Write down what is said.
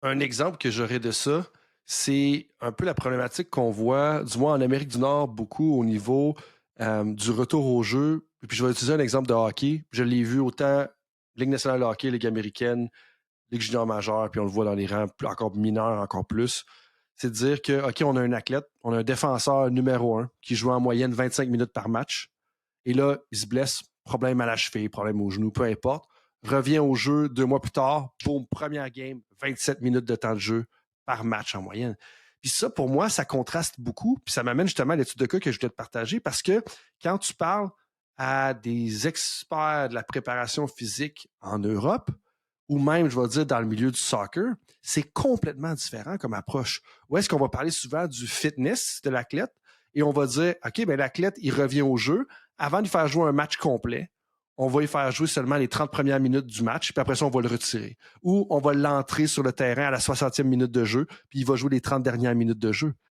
Un exemple que j'aurais de ça, c'est un peu la problématique qu'on voit, du moins en Amérique du Nord, beaucoup au niveau du retour au jeu. Puis je vais utiliser un exemple de hockey. Je l'ai vu autant Ligue nationale de hockey, Ligue américaine, Ligue junior majeure, puis on le voit dans les rangs encore mineurs, encore plus. C'est de dire que, OK, on a un athlète, on a un défenseur numéro un qui joue en moyenne 25 minutes par match. Et là, il se blesse, problème à la cheville, problème au genou, peu importe. Revient au jeu 2 mois plus tard, boum, première game, 27 minutes de temps de jeu par match en moyenne. Puis ça, pour moi, ça contraste beaucoup. Puis ça m'amène justement à l'étude de cas que je voulais te partager parce que quand tu parles à des experts de la préparation physique en Europe, ou même, je vais dire, dans le milieu du soccer, c'est complètement différent comme approche. Où est-ce qu'on va parler souvent du fitness de l'athlète et on va dire, OK, ben l'athlète, il revient au jeu. Avant de faire jouer un match complet, on va y faire jouer seulement les 30 premières minutes du match, puis après ça, on va le retirer. Ou on va l'entrer sur le terrain à la 60e minute de jeu, puis il va jouer les 30 dernières minutes de jeu.